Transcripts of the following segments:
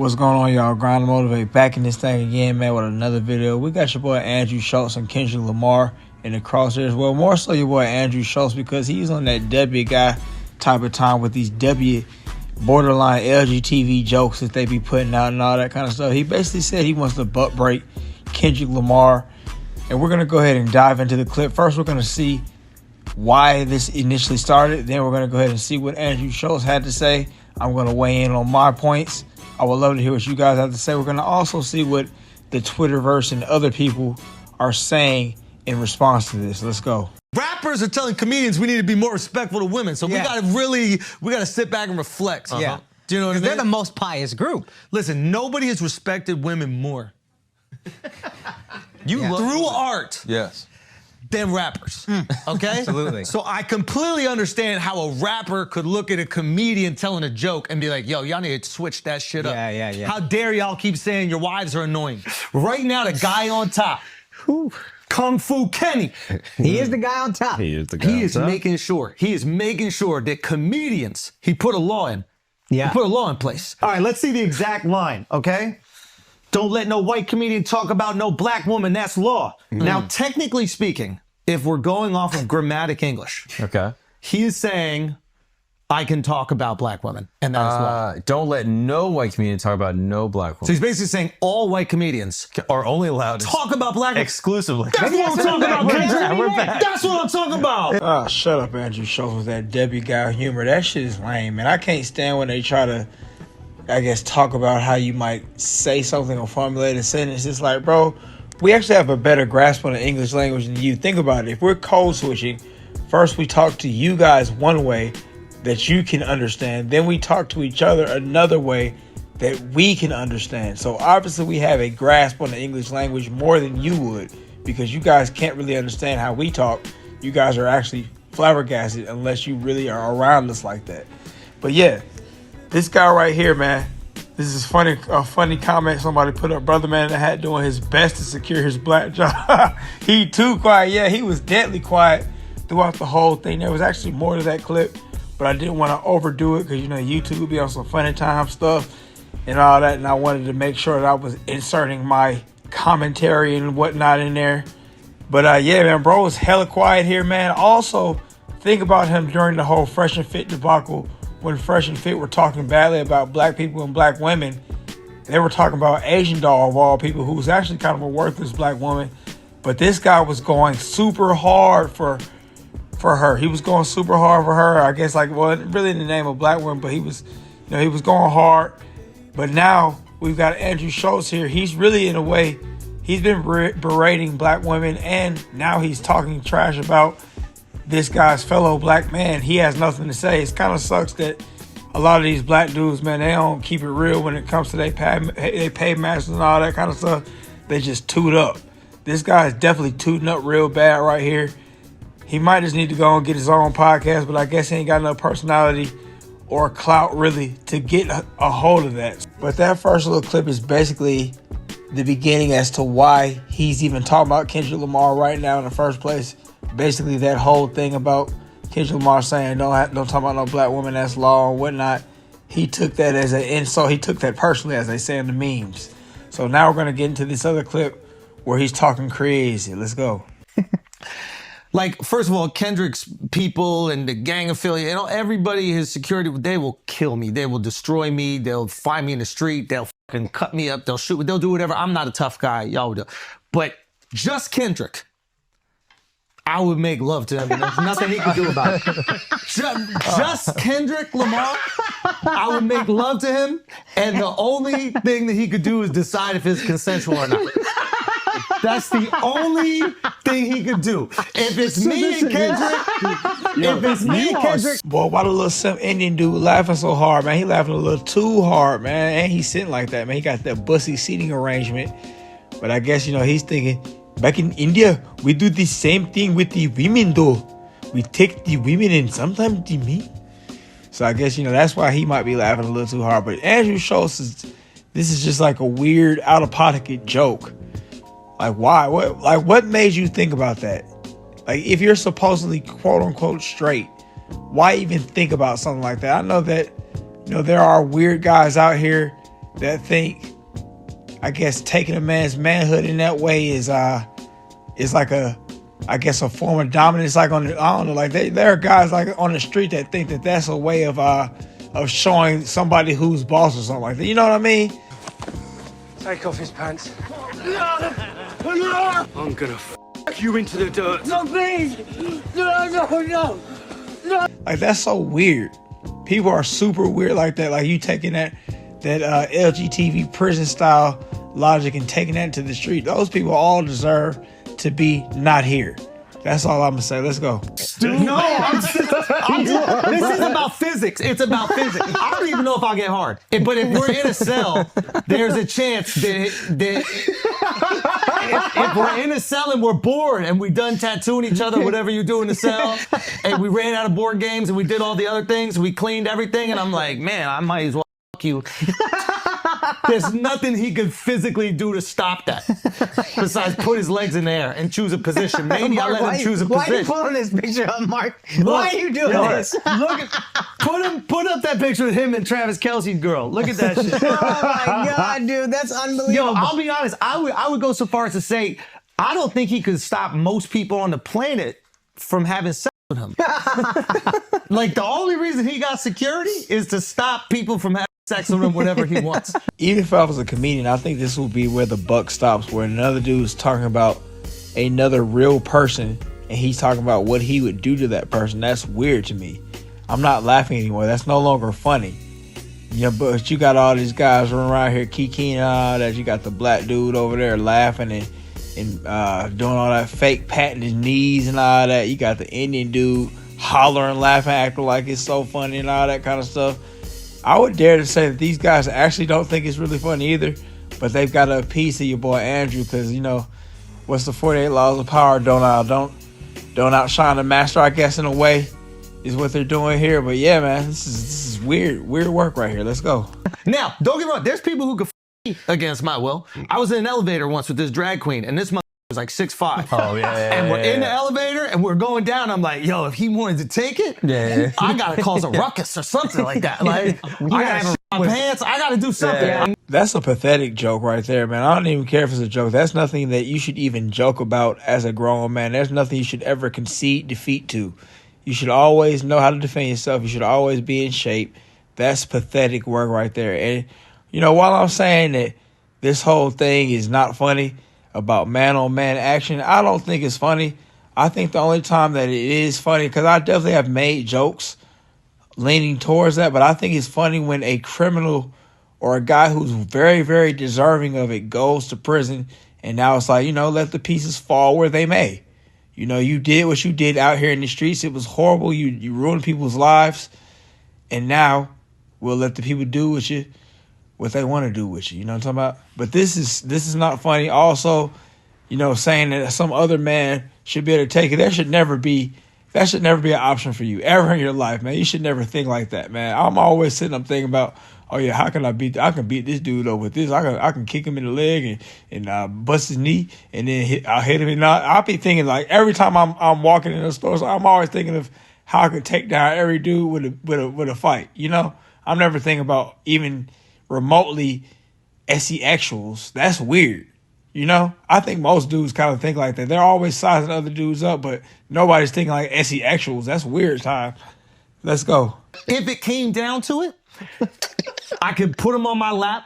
What's going on, y'all? Grind and Motivate back in this thing again, man, with another video. We got your boy Andrew Schulz and Kendrick Lamar in the crosshairs. Well, more so your boy Andrew Schulz because he's on that W guy type of time with these W borderline LGTV jokes that they be putting out and all that kind of stuff. He basically said he wants to butt break Kendrick Lamar. And we're going to go ahead and dive into the clip. First, we're going to see why this initially started. Then we're going to go ahead and see what Andrew Schulz had to say. I'm going to weigh in on my points. I would love to hear what you guys have to say. We're going to also see what the Twitterverse and other people are saying in response to this. Let's go. Rappers are telling comedians we need to be more respectful to women. So we got to sit back and reflect. Yeah. Do you know what I mean? They're the most pious group. Listen, nobody has respected women more. Through art. Yes. Than rappers, okay? Absolutely. So I completely understand how a rapper could look at a comedian telling a joke and be like, yo, y'all need to switch that shit up. Yeah. How dare y'all keep saying your wives are annoying? Right now, the guy on top, Kung Fu Kenny. He is the guy on top. He is the guy He is making sure that comedians, he put a law in. Yeah. He put a law in place. All right, let's see the exact line, okay? Don't let no white comedian talk about no black woman. That's law. Now, technically speaking, if we're going off of grammatic English, Okay. he is saying, I can talk about black women, and that is law. Don't let no white comedian talk about no black So woman. he's basically saying all white comedians Are only allowed to talk about black women. exclusively. That's what I'm talking about, Kendrick. That's what I'm talking about. Oh, shut up, Andrew Schulz, with that W guy humor. That shit is lame, man. I can't stand when they try to, I guess, talk about how you might say something or formulate a sentence. It's like, bro, we actually have a better grasp on the English language than you. Think about it. If we're code switching, first we talk to you guys one way that you can understand. Then we talk to each other another way that we can understand. So obviously we have a grasp on the English language more than you would, because you guys can't really understand how we talk. You guys are actually flabbergasted unless you really are around us like that. But yeah, this guy right here, man, this is funny. A funny comment somebody put up. Brother man in the hat doing his best to secure his black job. He too quiet. Yeah, he was deadly quiet throughout the whole thing. There was actually more to that clip, but I didn't want to overdo it because, you know, YouTube would be on some funny time stuff and all that, and I wanted to make sure that I was inserting my commentary and whatnot in there. But yeah, man, bro was hella quiet here, man. Also, think about him during the whole Fresh and Fit debacle. When Fresh and Fit were talking badly about black people and black women, they were talking about Asian Doll of all people, who's actually kind of a worthless black woman. But this guy was going super hard for her. He was going super hard for her. I guess, like, well, really in the name of black women, but he was, you know, he was going hard. But now we've got Andrew Schulz here. He's really, in a way, he's been berating black women, and now he's talking trash about this guy's fellow black man. He has nothing to say. It kind of sucks that a lot of these black dudes, man, they don't keep it real when it comes to they pay masters and all that kind of stuff. They just toot up. This guy is definitely tooting up real bad right here. He might just need to go and get his own podcast, but I guess he ain't got enough personality or clout really to get a hold of that. But that first little clip is basically the beginning as to why he's even talking about Kendrick Lamar right now in the first place. Basically, that whole thing about Kendrick Lamar saying don't talk about no black woman, that's law and whatnot. He took that as an insult. He took that personally, as they say in the memes. So now we're gonna get into this other clip where he's talking crazy. Let's go. Like, first of all, Kendrick's people and the gang affiliate, you know, everybody, his security, they will kill me. They will destroy me. They'll find me in the street. They'll fucking cut me up. They'll shoot me. They'll do whatever. I'm not a tough guy. Y'all do. But just Kendrick, I would make love to him, and there's nothing he could do about it. Just Kendrick Lamar, I would make love to him, and the only thing that he could do is decide if it's consensual or not. That's the only thing he could do. If it's me and Kendrick, Boy, why the little some Indian dude laughing so hard, man? He laughing a little too hard, man. And he's sitting like that, man. He got that bussy seating arrangement. But I guess, you know, he's thinking, back in India, we do the same thing with the women, though. We take the women and sometimes the men. So I guess, you know, that's why he might be laughing a little too hard. But Andrew Schulz this is just like a weird, out-of-pocket joke. Like, why? What made you think about that? Like, if you're supposedly quote-unquote straight, why even think about something like that? I know that, you know, there are weird guys out here that think, I guess, taking a man's manhood in that way is like a, I guess, a form of dominance. Like I don't know, like there are guys like on the street that think that that's a way of showing somebody who's boss or something like that. You know what I mean? Take off his pants. I'm gonna you into the dirt. No, please. No. Like, that's so weird. People are super weird like that. Like, you taking that LGTV prison style logic and taking that to the street. Those people all deserve to be not here. That's all I'm gonna say. Let's go. No, this is about physics. It's about physics. I don't even know if I'll get hard. But if we're in a cell, there's a chance that if we're in a cell and we're bored and we done tattooing each other, whatever you do in the cell, and we ran out of board games and we did all the other things, we cleaned everything, and I'm like, man, I might as well fuck you. There's nothing he could physically do to stop that besides put his legs in the air and choose a position. Maybe I let him choose a why position. are you pulling this picture up, Mark? Why are you doing this? Look, put up that picture of him and Travis Kelce's girl. Look at that shit. Oh my God, dude, that's unbelievable. Yo, I'll be honest. I would go so far as to say I don't think he could stop most people on the planet from having sex with him. Like, the only reason he got security is to stop people from having sex with him whenever he wants. Even if I was a comedian, I think this will be where the buck stops, where another dude's talking about another real person and he's talking about what he would do to that person. That's weird to me. I'm not laughing anymore. That's no longer funny. You know, but you got all these guys running around here kikiing and all that. You got the black dude over there laughing and doing all that fake patting his knees and all that. You got the Indian dude hollering, laughing, acting like it's so funny and all that kind of stuff. I would dare to say that these guys actually don't think it's really funny either, but they've got a piece of your boy Andrew, because, you know, what's the 48 laws of power? Don't outshine the master, I guess, in a way, is what they're doing here. But yeah, man, this is weird work right here. Let's go. Now, don't get me wrong. There's people who could me against my will. I was in an elevator once with this drag queen, and this was like 6'5". Oh, yeah. And we're in the elevator and we're going down. I'm like, yo, if he wanted to take it, I gotta cause a ruckus or something like that. Like, I gotta have my pants. I gotta do something. Yeah. That's a pathetic joke right there, man. I don't even care if it's a joke. That's nothing that you should even joke about as a grown man. There's nothing you should ever concede defeat to. You should always know how to defend yourself. You should always be in shape. That's pathetic work right there. And, you know, while I'm saying that this whole thing is not funny about man-on-man action, I don't think it's funny. I think the only time that it is funny, because I definitely have made jokes leaning towards that, but I think it's funny when a criminal or a guy who's very, very deserving of it goes to prison, and now it's like, you know, let the pieces fall where they may. You know, you did what you did out here in the streets. It was horrible. You ruined people's lives, and now we'll let the people do with you what they want to do with you. You know what I'm talking about? But this is not funny. Also, you know, saying that some other man should be able to take it, that should never be an option for you ever in your life, man. You should never think like that, man. I'm always sitting up thinking about, oh yeah, how can I beat this dude up with this? I can kick him in the leg and bust his knee, and then I'll hit him. And I'll be thinking, like, every time I'm walking in the store, so I'm always thinking of how I could take down every dude with a fight. You know, I'm never thinking about even remotely SE-actuals. That's weird. You know, I think most dudes kind of think like that. They're always sizing other dudes up, but nobody's thinking like SE-actuals. That's weird time. Let's go. If it came down to it, I could put him on my lap.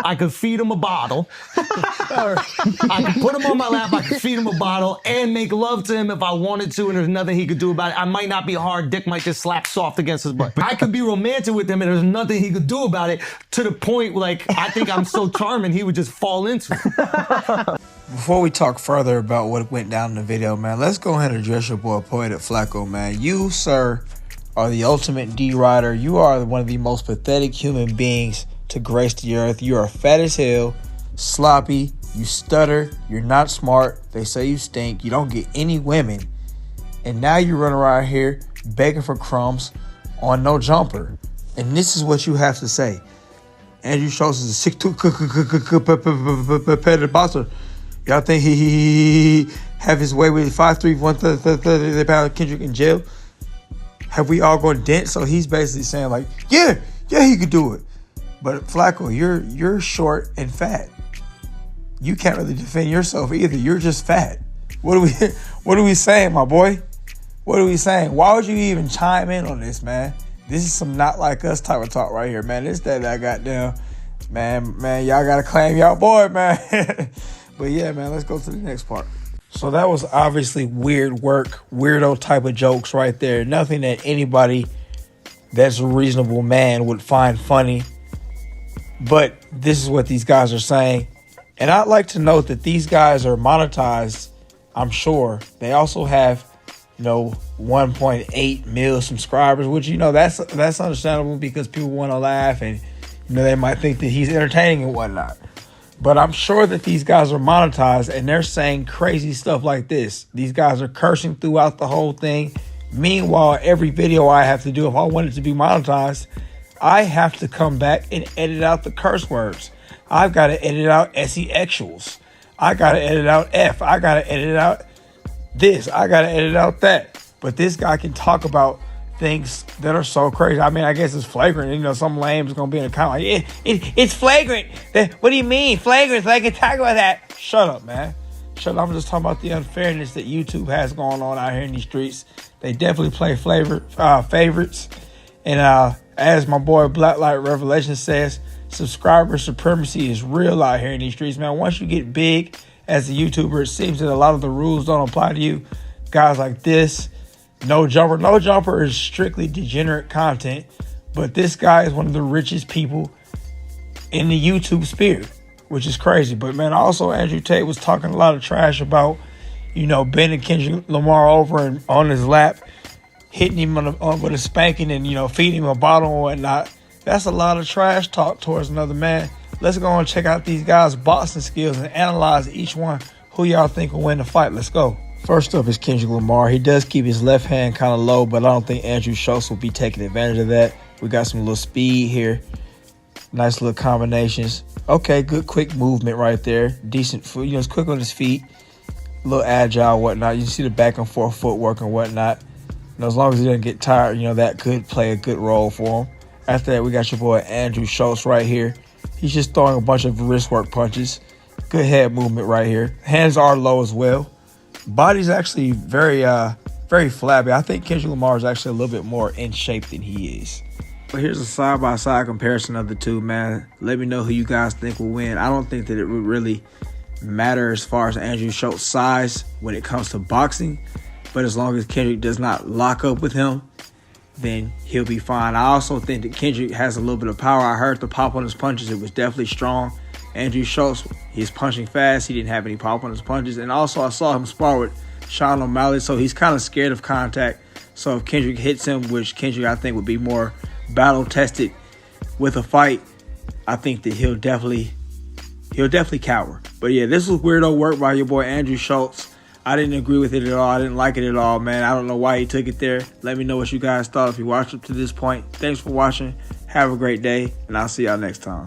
I could feed him a bottle. I could put him on my lap. I could feed him a bottle and make love to him if I wanted to, and there's nothing he could do about it. I might not be hard. Dick might just slap soft against his butt. I could be romantic with him, and there's nothing he could do about it, to the point, like, I think I'm so charming, he would just fall into it. Before we talk further about what went down in the video, man, let's go ahead and address your boy Poetic Flacco, man. You, sir, are the ultimate D-Rider. You are one of the most pathetic human beings to grace the earth. You are fat as hell, sloppy, you stutter, you're not smart, they say you stink, you don't get any women, and now you run around here begging for crumbs on no jumper. And this is what you have to say. Andrew Schulz is a 6'2" competitive boxer. Y'all think he have his way with 5'3", 130 pound Kendrick in jail? Have we all gone dent? So he's basically saying, like, yeah, he could do it. But Flacco, you're short and fat. You can't really defend yourself either. You're just fat. What are we saying, my boy? What are we saying? Why would you even chime in on this, man? This is some not like us type of talk right here, man. This that I got down. Man, y'all gotta claim y'all boy, man. But yeah, man, let's go to the next part. So that was obviously weird work, weirdo type of jokes right there. Nothing that anybody that's a reasonable man would find funny. But this is what these guys are saying. And I'd like to note that these guys are monetized, I'm sure. They also have, 1.8 million subscribers, which, that's understandable because people want to laugh and, they might think that he's entertaining and whatnot. But I'm sure that these guys are monetized and they're saying crazy stuff like this. These guys are cursing throughout the whole thing. Meanwhile, every video I have to do, if I want it to be monetized, I have to come back and edit out the curse words. I've got to edit out SEXuals. I got to edit out F. I got to edit out this. I got to edit out that. But this guy can talk about things that are so crazy. I mean, I guess it's flagrant. Some lame is going to be in the comment. It's flagrant. What do you mean? Flagrant? I can talk about that. Shut up, man. Shut up. I'm just talking about the unfairness that YouTube has going on out here in these streets. They definitely play favorites. And as my boy Blacklight Revelation says, subscriber supremacy is real out here in these streets, man. Once you get big as a YouTuber, it seems that a lot of the rules don't apply to you. Guys like this, No Jumper. No Jumper is strictly degenerate content, but this guy is one of the richest people in the YouTube sphere, which is crazy. But man, also Andrew Tate was talking a lot of trash about, bending Kendrick Lamar over and on his lap, hitting him with a spanking and, feeding him a bottle and whatnot. That's a lot of trash talk towards another man. Let's go and check out these guys' boxing skills and analyze each one. Who y'all think will win the fight? Let's go. First up is Kendrick Lamar. He does keep his left hand kind of low, but I don't think Andrew Schulz will be taking advantage of that. We got some little speed here. Nice little combinations. Okay, good quick movement right there. Decent foot. It's quick on his feet. A little agile, whatnot. You see the back and forth footwork and whatnot. As long as he doesn't get tired, that could play a good role for him. After that, we got your boy Andrew Schulz right here. He's just throwing a bunch of wrist work punches. Good head movement right here. Hands are low as well. Body's actually very flabby. I think Kendrick Lamar is actually a little bit more in shape than he is. But here's a side-by-side comparison of the two, man. Let me know who you guys think will win. I don't think that it would really matter as far as Andrew Schulz's size when it comes to boxing. But as long as Kendrick does not lock up with him, then he'll be fine. I also think that Kendrick has a little bit of power. I heard the pop on his punches. It was definitely strong. Andrew Schulz, he's punching fast. He didn't have any pop on his punches. And also I saw him spar with Sean O'Malley, so he's kind of scared of contact. So if Kendrick hits him, which Kendrick I think would be more battle-tested with a fight, I think that he'll definitely cower. But yeah, this was weirdo work by your boy Andrew Schulz. I didn't agree with it at all. I didn't like it at all, man. I don't know why he took it there. Let me know what you guys thought if you watched up to this point. Thanks for watching. Have a great day, and I'll see y'all next time.